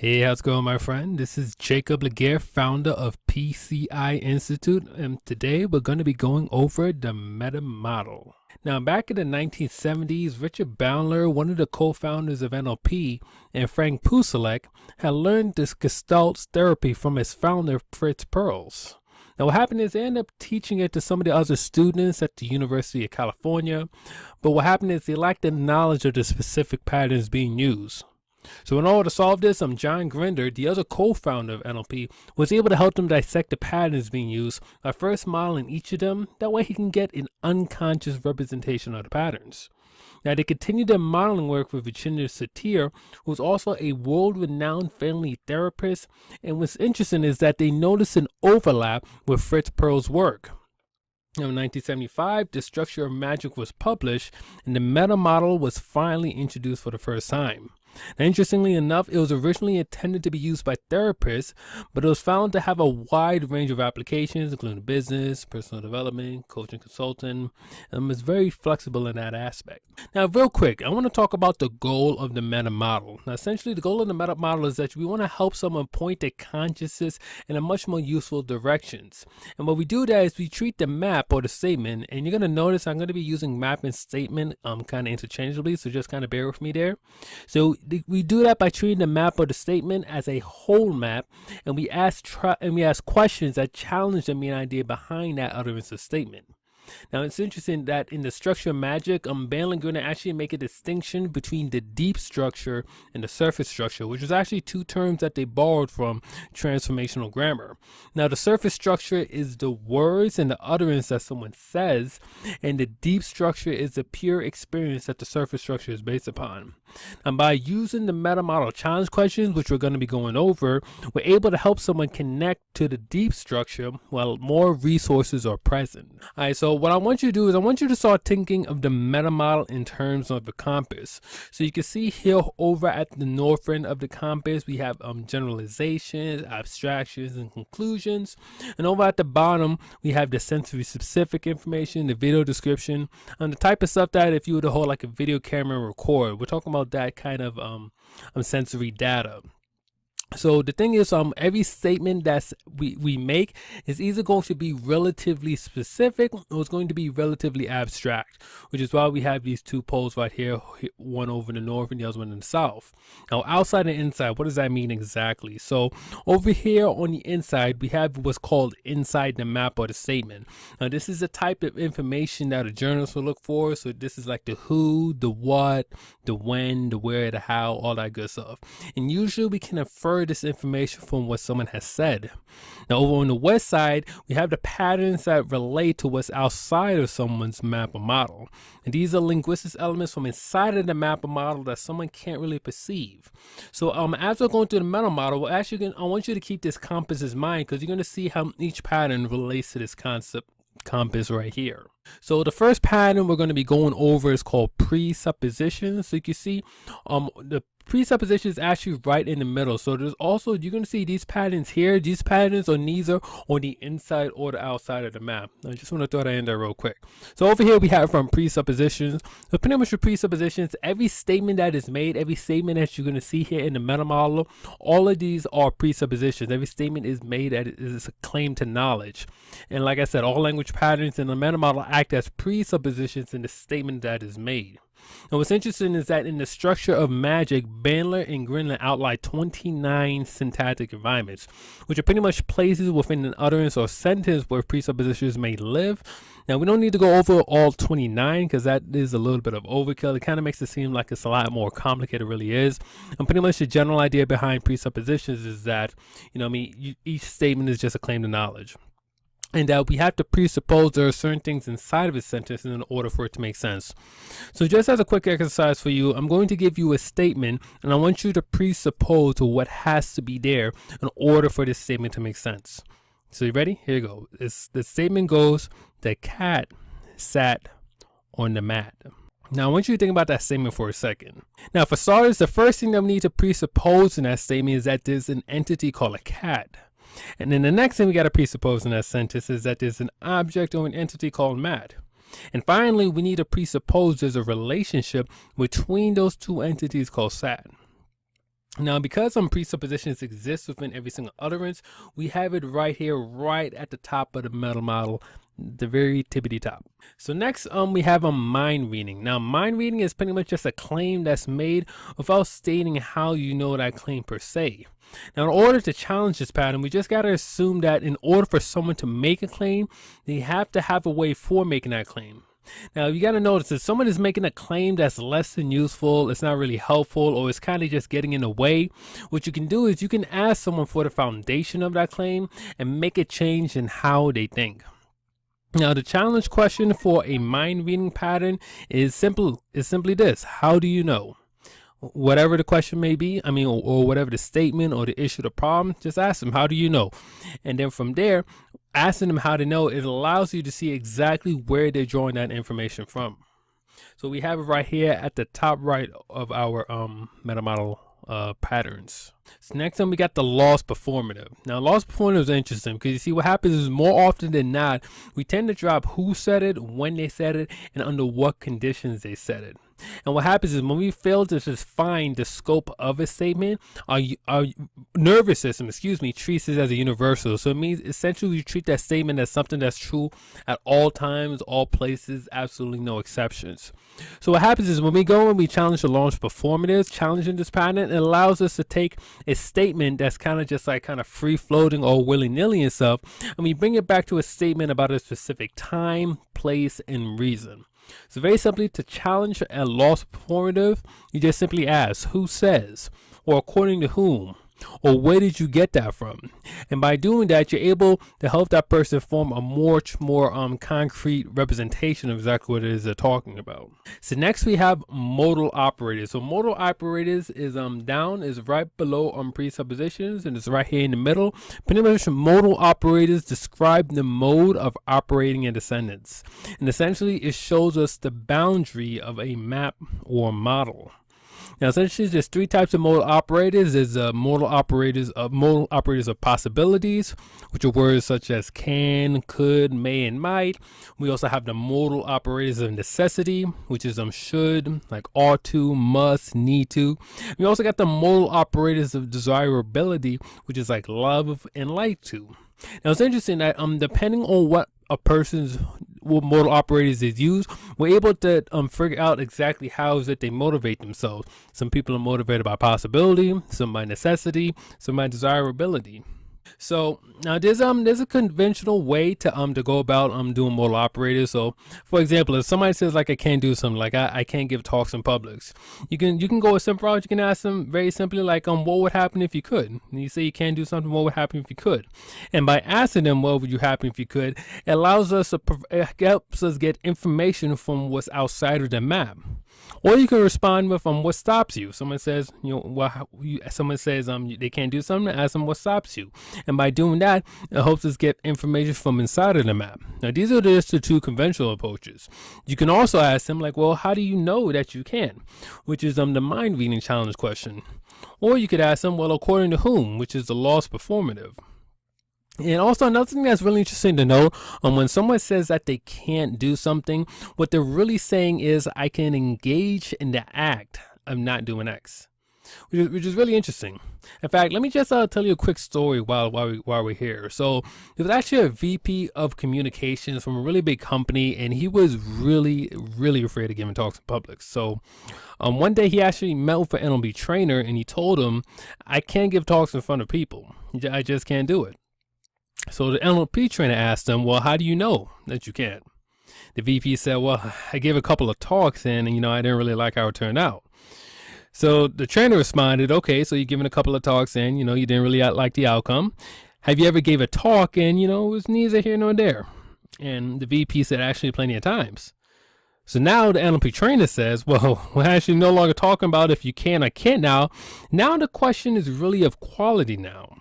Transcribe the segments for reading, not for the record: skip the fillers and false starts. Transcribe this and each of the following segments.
Hey, how's it going, my friend? This is Jacob Laguerre, founder of PCI Institute, and today we're going to be going over the meta model. Now, back in the 1970s, Richard Bandler, one of the co-founders of NLP, and Frank Pusilek had learned this Gestalt therapy from his founder, Fritz Perls. Now, what happened is they ended up teaching it to some of the other students at the University of California, but what happened is they lacked the knowledge of the specific patterns being used. So in order to solve this, John Grinder, the other co-founder of NLP, was able to help them dissect the patterns being used by first modeling each of them. That way he can get an unconscious representation of the patterns. Now, they continued their modeling work with Virginia Satir, who was also a world-renowned family therapist. And what's interesting is that they noticed an overlap with Fritz Perls' work. Now, in 1975, The Structure of Magic was published, and the meta model was finally introduced for the first time. Now, interestingly enough, it was originally intended to be used by therapists, but it was found to have a wide range of applications, including business, personal development, coaching, consulting, and it's very flexible in that aspect. Now, real quick, I want to talk about the goal of the meta model. Now, essentially, the goal of the meta model is that we want to help someone point their consciousness in a much more useful directions. And what we do that is we treat the map or the statement, and you're going to notice I'm going to be using map and statement kind of interchangeably, so just kind of bear with me there. So we do that by treating the map or the statement as a whole map, and we ask questions that challenge the main idea behind that utterance or statement. Now, it's interesting that in the structure of magic, Bandler and Grinder actually make a distinction between the deep structure and the surface structure, which is actually two terms that they borrowed from transformational grammar. Now, the surface structure is the words and the utterance that someone says, and the deep structure is the pure experience that the surface structure is based upon. And by using the meta model challenge questions, which we're going to be going over, we're able to help someone connect to the deep structure while more resources are present. All right, so what I want you to do is I want you to start thinking of the meta model in terms of the compass. So you can see here over at the north end of the compass, we have generalizations, abstractions, and conclusions. And over at the bottom, we have the sensory specific information, the video description, and the type of stuff that if you were to hold like a video camera and record, we're talking about that kind of sensory data. So the thing is, every statement that we make is either going to be relatively specific or it's going to be relatively abstract, which is why we have these two poles right here, one over in the north and the other one in the south. Now, outside and inside, what does that mean exactly? So over here on the inside, we have what's called inside the map or the statement. Now, this is the type of information that a journalist will look for. So this is like the who, the what, the when, the where, the how, all that good stuff. And usually we can infer this information from what someone has said. Now, over on the west side, we have the patterns that relate to what's outside of someone's map or model. And these are linguistic elements from inside of the map or model that someone can't really perceive. So as we're going through the meta model, I want you to keep this compass in mind, because you're going to see how each pattern relates to this compass right here. So the first pattern we're going to be going over is called presuppositions. So you can see the presupposition is actually right in the middle. So there's also, you're going to see these patterns here. These patterns are neither on the inside or the outside of the map. I just want to throw that in there real quick. So over here we have from presuppositions. So pretty much with presuppositions, every statement that is made, every statement that you're going to see here in the meta model, all of these are presuppositions. Every statement is made that is a claim to knowledge. And like I said, all language patterns in the meta model act as presuppositions in the statement that is made. And what's interesting is that in the structure of magic, Bandler and Grinder outline 29 syntactic environments, which are pretty much places within an utterance or sentence where presuppositions may live. Now, we don't need to go over all 29 because that is a little bit of overkill. It kind of makes it seem like it's a lot more complicated than it really is. And pretty much the general idea behind presuppositions is that, each statement is just a claim to knowledge. And that we have to presuppose there are certain things inside of a sentence in order for it to make sense. So just as a quick exercise for you, I'm going to give you a statement, and I want you to presuppose what has to be there in order for this statement to make sense. So you ready? Here you go. The statement goes, the cat sat on the mat. Now, I want you to think about that statement for a second. Now, for starters, the first thing that we need to presuppose in that statement is that there's an entity called a cat. And then the next thing we got to presuppose in that sentence is that there's an object or an entity called mat. And finally, we need to presuppose there's a relationship between those two entities called sat. Now, because presuppositions exist within every single utterance, we have it right here, right at the top of the meta model, the very tippity top. So next, we have a mind reading. Now, mind reading is pretty much just a claim that's made without stating how you know that claim per se. Now, in order to challenge this pattern, we just got to assume that in order for someone to make a claim, they have to have a way for making that claim. Now, you got to notice if someone is making a claim that's less than useful, it's not really helpful, or it's kind of just getting in the way, what you can do is you can ask someone for the foundation of that claim and make a change in how they think. Now, the challenge question for a mind reading pattern is simply this: how do you know? Whatever the question may be, or whatever the statement or the issue, the problem, just ask them, how do you know? And then from there, asking them how to know, it allows you to see exactly where they're drawing that information from. So we have it right here at the top right of our meta model patterns. So next time we got the lost performative. Now, lost performative is interesting because you see what happens is more often than not, we tend to drop who said it, when they said it, and under what conditions they said it. And what happens is when we fail to just find the scope of a statement, our nervous system, treats it as a universal. So it means essentially you treat that statement as something that's true at all times, all places, absolutely no exceptions. So what happens is when we go and we challenge the launch performatives, challenging this pattern, it allows us to take a statement that's kind of just like kind of free floating or willy-nilly and stuff, and we bring it back to a statement about a specific time, place, and reason. So very simply, to challenge a lost performative, you just simply ask who says, or according to whom, or where did you get that from? And by doing that, you're able to help that person form a much more concrete representation of exactly what it is they're talking about. So next we have modal operators. So modal operators is down, is right below presuppositions, and it's right here in the middle. Pretty much modal operators describe the mode of operating a sentence, and essentially it shows us the boundary of a map or model. Now, essentially, there's three types of modal operators. There's modal operators of possibilities, which are words such as can, could, may, and might. We also have the modal operators of necessity, which is should, like ought to, must, need to. We also got the modal operators of desirability, which is like love and like to. Now, it's interesting that depending on what a person's modal operators is used, we're able to figure out exactly how is it they motivate themselves. Some people are motivated by possibility, some by necessity, some by desirability. So now there's a conventional way to go about doing modal operators. So for example, if somebody says like I can't do something, like I can't give talks in public, you can go a simple route. You can ask them very simply like what would happen if you could? And you say you can't do something, what would happen if you could? And by asking them what would you happen if you could, it allows us to helps us get information from what's outside of the map. Or you can respond with what stops you. Someone says, someone says they can't do something, ask them what stops you. And by doing that, it helps us get information from inside of the map. Now, these are just the two conventional approaches. You can also ask them like, well, how do you know that you can? Which is the mind reading challenge question. Or you could ask them, well, according to whom? Which is the lost performative. And also another thing that's really interesting to know, when someone says that they can't do something, what they're really saying is I can engage in the act of not doing X, which is really interesting. In fact, let me just tell you a quick story while we're here. So there was actually a VP of communications from a really big company, and he was really afraid of giving talks in public. So one day he actually met with an NLP trainer, and he told him, I can't give talks in front of people. I just can't do it. So the NLP trainer asked him, well, how do you know that you can't? The VP said, well, I gave a couple of talks and I didn't really like how it turned out. So the trainer responded, okay, so you're giving a couple of talks and, you didn't really like the outcome. Have you ever gave a talk and, it was neither here nor there? And the VP said, actually plenty of times. So now the NLP trainer says, well, we're actually no longer talking about if you can or can't now. Now the question is really of quality now.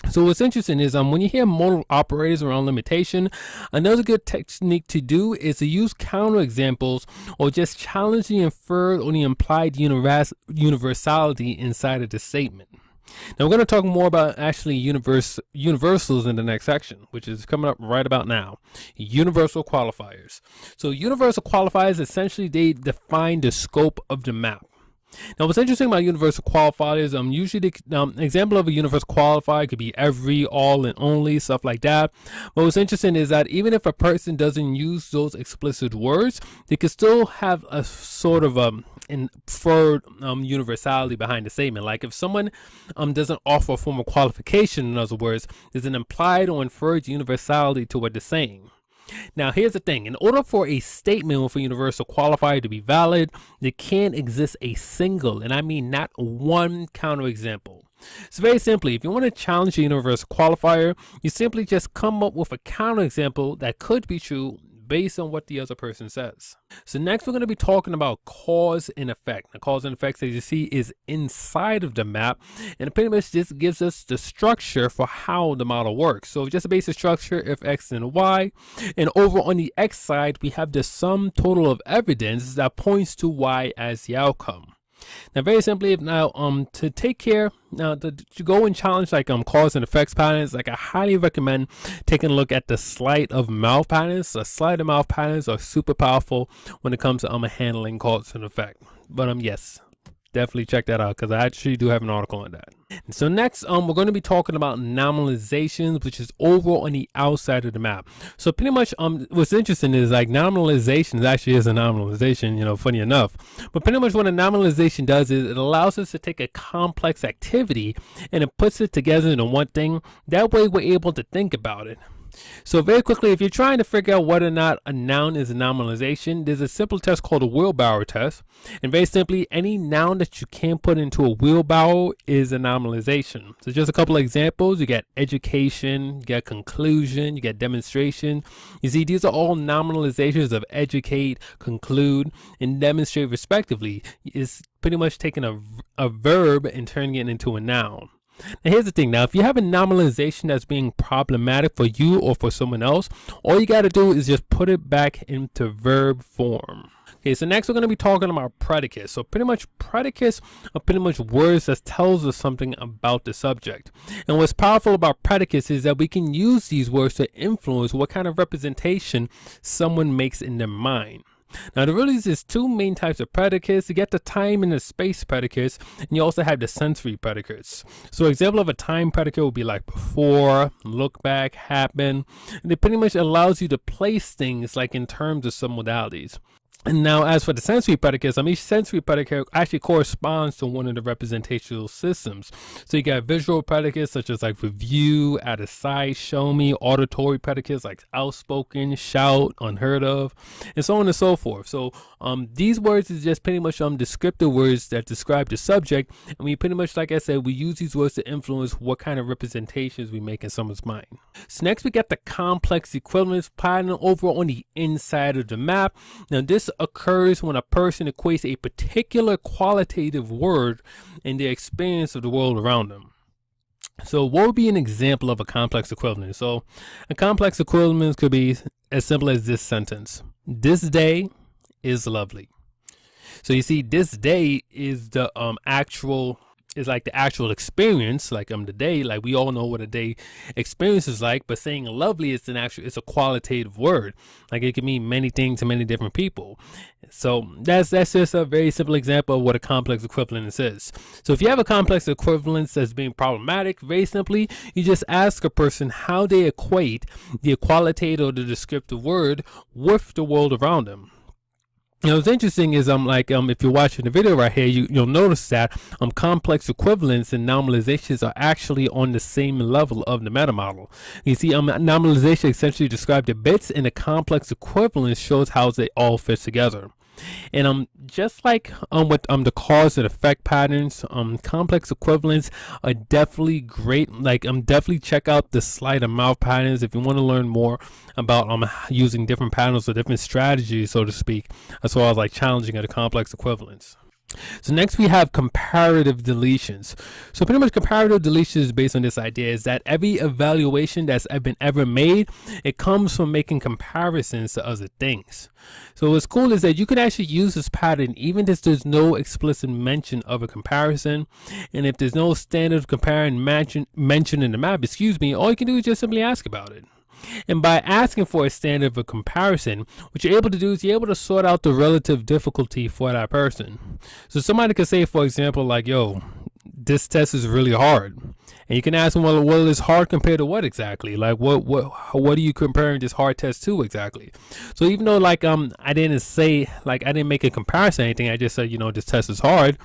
So what's interesting is when you hear modal operators around limitation, another good technique to do is to use counterexamples or just challenge the inferred or the implied universality inside of the statement. Now we're going to talk more about actually universals in the next section, which is coming up right about now. Universal qualifiers. So universal qualifiers, essentially they define the scope of the map. Now, what's interesting about universal qualifiers, usually the example of a universal qualifier could be every, all, and only, stuff like that. But what's interesting is that even if a person doesn't use those explicit words, they could still have a sort of inferred universality behind the statement. Like if someone doesn't offer a form of qualification, in other words, there's an implied or inferred universality to what they're saying. Now, here's the thing. In order for a statement with a universal qualifier to be valid, there can't exist a single, and I mean not one, counterexample. So very simply, if you want to challenge a universal qualifier, you simply just come up with a counterexample that could be true based on what the other person says. So next we're going to be talking about cause and effect. Now, cause and effects, as you see, is inside of the map, and pretty much this gives us the structure for how the model works. So just a basic structure, if x and y, and over on the x side we have the sum total of evidence that points to y as the outcome. Now, very simply, now to take care to go and challenge like cause and effects patterns, like I highly recommend taking a look at the sleight of mouth patterns. The sleight of mouth patterns are super powerful when it comes to handling cause and effect. But yes, definitely check that out because I actually do have an article on that. And so next we're going to be talking about nominalizations, which is over on the outside of the map. So pretty much what's interesting is like nominalization actually is a nominalization, you know, funny enough. But pretty much what a nominalization does is it allows us to take a complex activity and it puts it together into one thing. That way we're able to think about it. So very quickly, if you're trying to figure out whether or not a noun is a nominalization, there's a simple test called a wheelbarrow test. And very simply, any noun that you can't put into a wheelbarrow is a nominalization. So just a couple of examples. You get education, you get conclusion, you get demonstration. You see, these are all nominalizations of educate, conclude, and demonstrate respectively. It's pretty much taking a verb and turning it into a noun. Now here's the thing. Now if you have a nominalization that's being problematic for you or for someone else, all you got to do is just put it back into verb form. Okay, so next we're going to be talking about predicates. So pretty much predicates are pretty much words that tells us something about the subject. And what's powerful about predicates is that we can use these words to influence what kind of representation someone makes in their mind. Now there really is two main types of predicates. You get the time and the space predicates, and you also have the sensory predicates. So example of a time predicate would be like before, look back, happen, and it pretty much allows you to place things like in terms of some modalities. And now as for the sensory predicates, each sensory predicate actually corresponds to one of the representational systems. So you got visual predicates such as like review, out of sight, show me, auditory predicates like outspoken, shout, unheard of, and so on and so forth. So these words is just pretty much descriptive words that describe the subject, and we pretty much, like I said, we use these words to influence what kind of representations we make in someone's mind. So next we got the complex equivalence pattern over on the inside of the map. Now this occurs when a person equates a particular qualitative word in their experience of the world around them. So what would be an example of a complex equivalence? So a complex equivalence could be as simple as this sentence: this day is lovely. So you see, this day is the actual experience, like the day, like we all know what a day experience is like, but saying lovely is it's a qualitative word. Like it can mean many things to many different people. So that's just a very simple example of what a complex equivalence is. So if you have a complex equivalence that's being problematic, very simply, you just ask a person how they equate the qualitative or the descriptive word with the world around them. You know, what's interesting is if you're watching the video right here, you'll notice that complex equivalence and normalizations are actually on the same level of the meta model. You see, normalization essentially describes the bits, and the complex equivalence shows how they all fit together. And just like with the cause and effect patterns, complex equivalents are definitely great. Like definitely check out the sleight of mouth patterns if you want to learn more about using different patterns or different strategies, so to speak, as well as like challenging at a complex equivalence. So next we have comparative deletions. So pretty much comparative deletions is based on this idea is that every evaluation that's been ever made, it comes from making comparisons to other things. So what's cool is that you can actually use this pattern even if there's no explicit mention of a comparison, and if there's no standard comparing mentioned in the map, all you can do is just simply ask about it. And by asking for a standard of comparison, what you're able to do is you're able to sort out the relative difficulty for that person. So somebody could say, for example, like, yo, this test is really hard. And you can ask them, well, is hard compared to what exactly? Like, what are you comparing this hard test to exactly? So even though I didn't make a comparison or anything, I just said, this test is hard.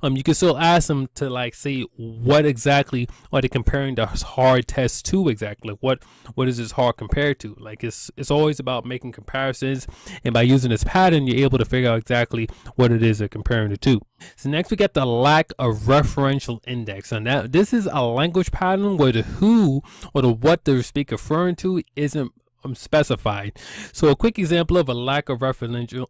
You can still ask them to say what exactly are they comparing the hard test to exactly? Like, what is this hard compared to? Like, it's always about making comparisons, and by using this pattern, you're able to figure out exactly what it is they're comparing it to. So next we get the lack of referential index. And now this is a language pattern where the who or the what the speaker referring to isn't specified. So a quick example of a lack of referential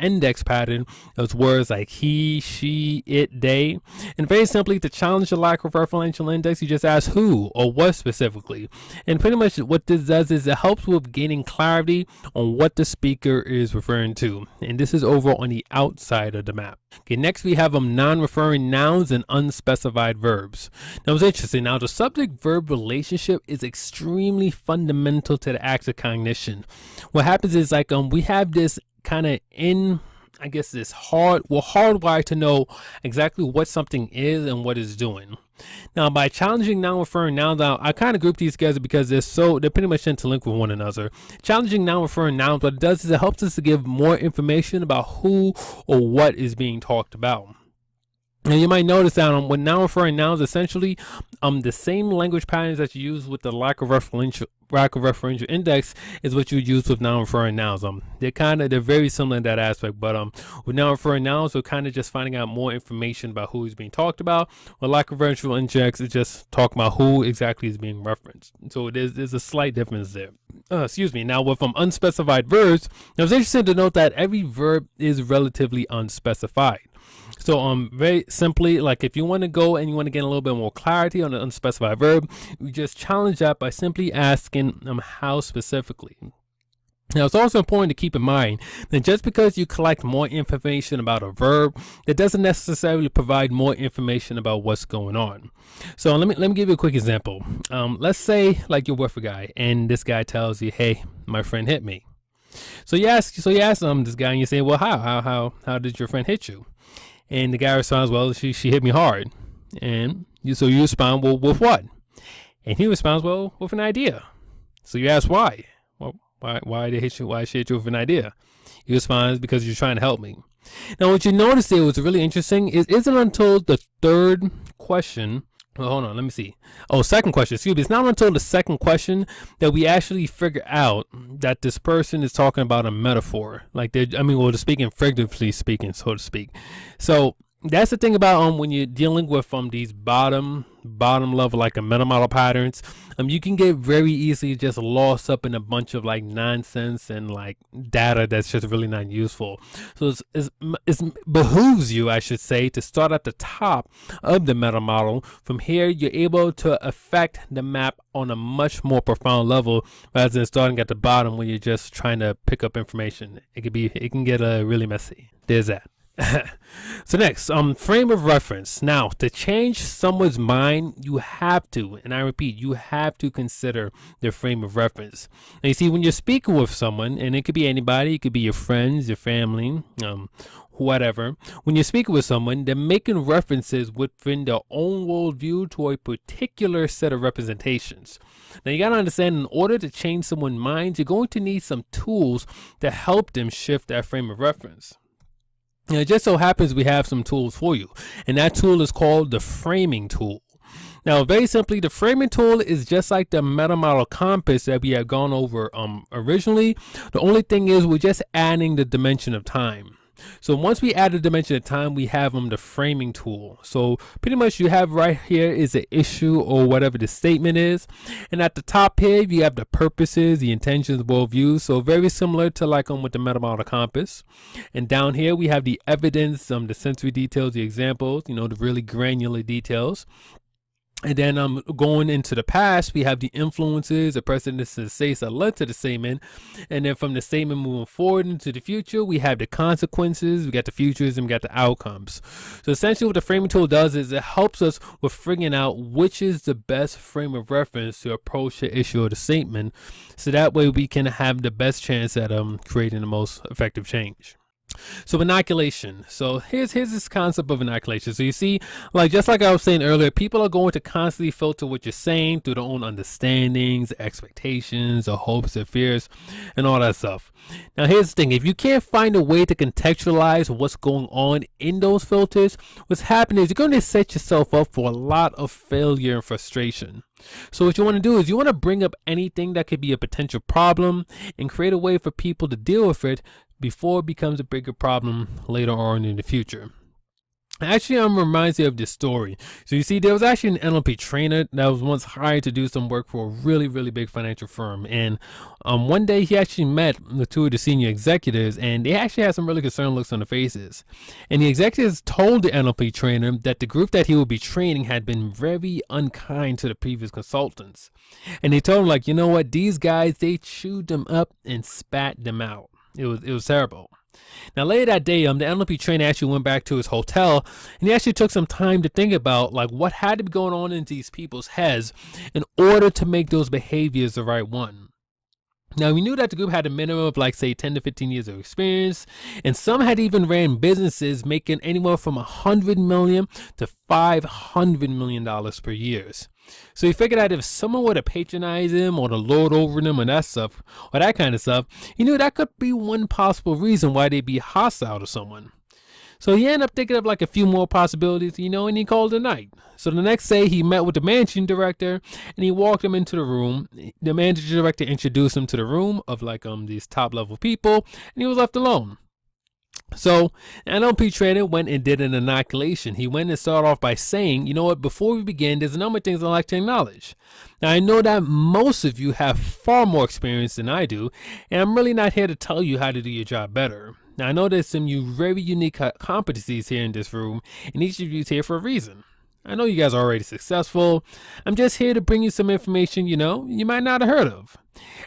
index pattern is words like he, she, it, they. And very simply, to challenge the lack of referential index, you just ask who or what specifically. And pretty much what this does is it helps with gaining clarity on what the speaker is referring to. And this is over on the outside of the map. Okay, next we have non-referring nouns and unspecified verbs. Now it's interesting. Now the subject-verb relationship is extremely fundamental to the act of cognition. What happens is we have this kind of we're hardwired to know exactly what something is and what it's doing. Now, by challenging non-referring nouns, I kind of group these together because they're pretty much interlinked with one another. Challenging non-referring nouns, what it does is it helps us to give more information about who or what is being talked about. And you might notice that with non-referring nouns, essentially, the same language patterns that you use with the lack of referential index is what you use with non-referring nouns. They're very similar in that aspect, but with non-referring nouns, we're kind of just finding out more information about who is being talked about. With lack of referential index, it's just talking about who exactly is being referenced. So there's a slight difference there. Now with unspecified verbs, it was interesting to note that every verb is relatively unspecified. So very simply, if you want to go and you want to get a little bit more clarity on an unspecified verb, you just challenge that by simply asking how specifically. Now, it's also important to keep in mind that just because you collect more information about a verb, it doesn't necessarily provide more information about what's going on. So let me give you a quick example. Let's say you're with a guy and this guy tells you, "Hey, my friend hit me." So you ask this guy and you say, "Well, how did your friend hit you?" And the guy responds, "Well, she hit me hard." And you respond, "Well, with what?" And he responds, "Well, with an idea." So you ask why. Well, why did she hit you with an idea? He responds, "Because you're trying to help me." Now, what you notice there was really interesting is it isn't until the third question. Well, hold on, let me see. Second question, excuse me. It's not until the second question that we actually figure out that this person is talking about a metaphor. They're speaking figuratively speaking, so to speak. So that's the thing about when you're dealing with these bottom level a meta model patterns. You can get very easily just lost up in a bunch of nonsense and data that's just really not useful. So it behooves you, I should say, to start at the top of the meta model. From here, you're able to affect the map on a much more profound level rather than starting at the bottom when you're just trying to pick up information. It can get really messy. There's that. So next, frame of reference. Now, to change someone's mind, you have to, and I repeat, you have to consider their frame of reference. Now, you see, when you're speaking with someone, and it could be anybody, it could be your friends, your family, whatever. When you're speaking with someone, they're making references within their own worldview to a particular set of representations. Now, you gotta understand, in order to change someone's mind, you're going to need some tools to help them shift that frame of reference. Now, it just so happens we have some tools for you, and that tool is called the framing tool. Now, very simply, the framing tool is just like the meta model compass that we had gone over originally. The only thing is we're just adding the dimension of time. So once we add the dimension of time, we have the framing tool. So pretty much you have right here is an issue or whatever the statement is. And at the top here, you have the purposes, the intentions, worldviews. So very similar to with the meta model compass. And down here, we have the evidence, the sensory details, the examples, the really granular details. And then going into the past, we have the influences, the precedents, and states that led to the statement. And then from the statement moving forward into the future, we have the consequences, we got the futures, and we got the outcomes. So essentially what the framing tool does is it helps us with figuring out which is the best frame of reference to approach the issue of the statement. So that way we can have the best chance at creating the most effective change. So inoculation. So here's this concept of inoculation. So you see, just like I was saying earlier, people are going to constantly filter what you're saying through their own understandings, expectations, or hopes and fears, and all that stuff. Now here's the thing: if you can't find a way to contextualize what's going on in those filters, what's happening is you're going to set yourself up for a lot of failure and frustration. So what you want to do is you want to bring up anything that could be a potential problem and create a way for people to deal with it before it becomes a bigger problem later on in the future. Actually, reminds me of this story. So you see, there was actually an NLP trainer that was once hired to do some work for a really, really big financial firm. And one day he actually met the two of the senior executives, and they actually had some really concerned looks on their faces. And the executives told the NLP trainer that the group that he would be training had been very unkind to the previous consultants. And they told him, you know what, these guys, they chewed them up and spat them out. It was terrible. Now later that day, the NLP trainer actually went back to his hotel, and he actually took some time to think about what had to be going on in these people's heads in order to make those behaviors the right one. Now, we knew that the group had a minimum of say 10 to 15 years of experience, and some had even ran businesses making anywhere from $100 million to $500 million per year. So he figured out if someone were to patronize him or to lord over them and that stuff, or that kind of stuff, he knew that could be one possible reason why they'd be hostile to someone. So he ended up thinking of a few more possibilities, and he called it a night. So the next day he met with the managing director, and he walked him into the room. The managing director introduced him to the room of these top level people, and he was left alone. So NLP trainer went and did an inoculation. He went and started off by saying, you know what, before we begin, there's a number of things I'd like to acknowledge. Now, I know that most of you have far more experience than I do, and I'm really not here to tell you how to do your job better. Now, I know there's some very unique competencies here in this room, and each of you is here for a reason. I know you guys are already successful. I'm just here to bring you some information, you might not have heard of.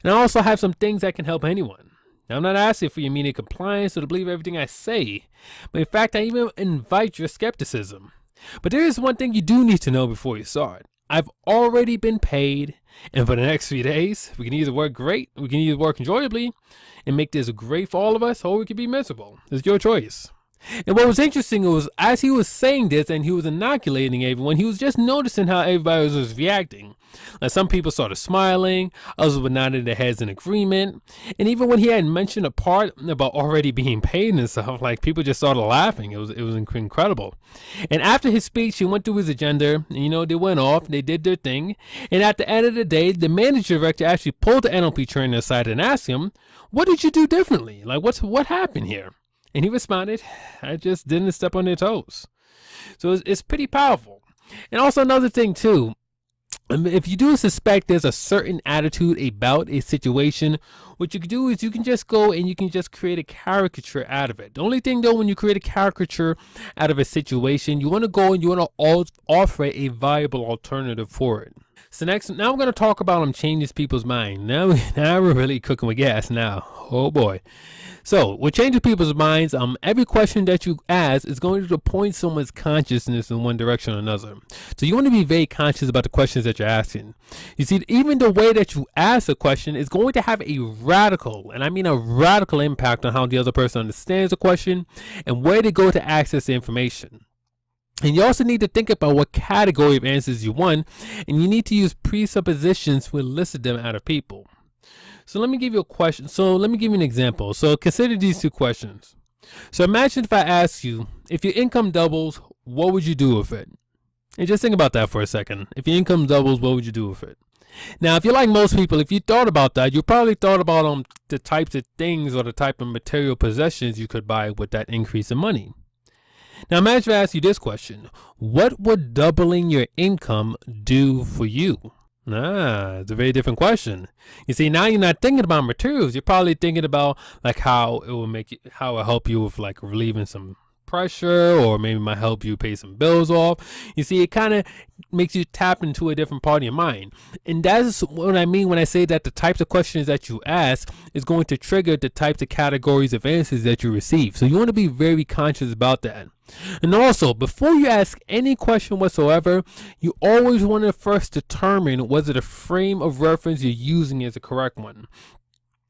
And I also have some things that can help anyone. Now, I'm not asking for your immediate compliance or to believe everything I say, but in fact, I even invite your skepticism. But there is one thing you do need to know before you start. I've already been paid, and for the next few days, we can either work great, we can either work enjoyably, and make this great for all of us, or we could be miserable. It's your choice. And what was interesting was, as he was saying this and he was inoculating everyone, he was just noticing how everybody was reacting. Some people started smiling, others were nodding their heads in agreement, and even when he had mentioned a part about already being paid and stuff, people just started laughing. It was incredible. And after his speech, he went through his agenda, and they went off, they did their thing, and at the end of the day, the managing director actually pulled the NLP trainer aside and asked him, "What did you do differently? What happened here?" And he responded, "I just didn't step on their toes." So it's pretty powerful. And also another thing too, if you do suspect there's a certain attitude about a situation, what you can do is you can just go and you can just create a caricature out of it. The only thing though, when you create a caricature out of a situation, you want to go and you want to offer a viable alternative for it. So now I'm going to talk about changes people's mind. Now we're really cooking with gas now. Oh boy. So what changes people's minds, every question that you ask is going to point someone's consciousness in one direction or another. So you want to be very conscious about the questions that you're asking. You see, even the way that you ask a question is going to have a radical, and I mean a radical impact on how the other person understands the question and where they go to access the information. And you also need to think about what category of answers you want, and you need to use presuppositions to elicit them out of people. So let me give you a question. So let me give you an example. So consider these two questions. So imagine if I ask you, if your income doubles, what would you do with it? And just think about that for a second. If your income doubles, what would you do with it? Now, if you're like most people, if you thought about that, you probably thought about the types of things or the type of material possessions you could buy with that increase in money. Now imagine if I ask you this question. What would doubling your income do for you? It's a very different question. You see, now you're not thinking about materials. You're probably thinking about how it will help you with relieving some pressure, or maybe might help you pay some bills off. You see, it kind of makes you tap into a different part of your mind. And that's what I mean when I say that the types of questions that you ask is going to trigger the types of categories of answers that you receive. So you want to be very conscious about that. And also, before you ask any question whatsoever, you always want to first determine whether the frame of reference you're using is the correct one.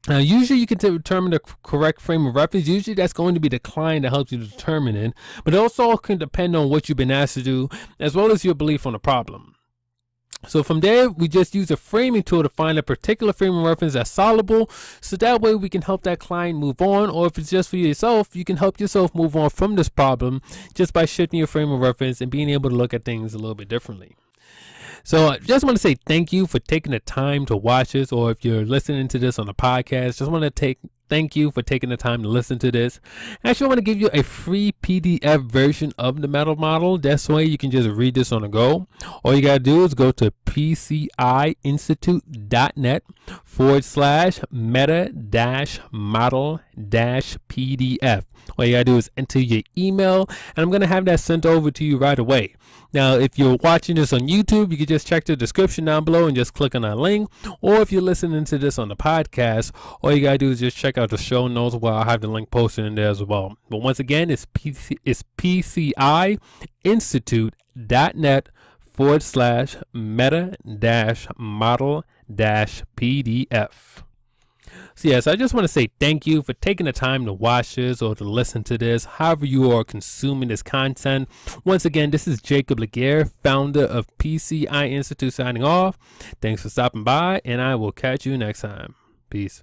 Now, usually you can determine the correct frame of reference. Usually that's going to be the client that helps you determine it. But it also can depend on what you've been asked to do, as well as your belief on the problem. So from there, we just use a framing tool to find a particular frame of reference that's solvable. So that way we can help that client move on. Or if it's just for yourself, you can help yourself move on from this problem just by shifting your frame of reference and being able to look at things a little bit differently. So I just want to say thank you for taking the time to watch this, or if you're listening to this on the podcast, just want to thank you for taking the time to listen to this. Actually, I want to give you a free PDF version of the meta model. That's way you can just read this on the go. All you got to do is go to PCIinstitute.net/meta-model-PDF. All you got to do is enter your email, and I'm going to have that sent over to you right away. Now, if you're watching this on YouTube, you can just check the description down below and just click on that link. Or if you're listening to this on the podcast, all you got to do is just check out the show notes where I'll have the link posted in there as well. But once again, it's PCIinstitute.net/meta-model-PDF. So yes, I just want to say thank you for taking the time to watch this or to listen to this, however you are consuming this content. Once again, this is Jacob Laguerre, founder of PCI Institute, signing off. Thanks for stopping by, and I will catch you next time. Peace.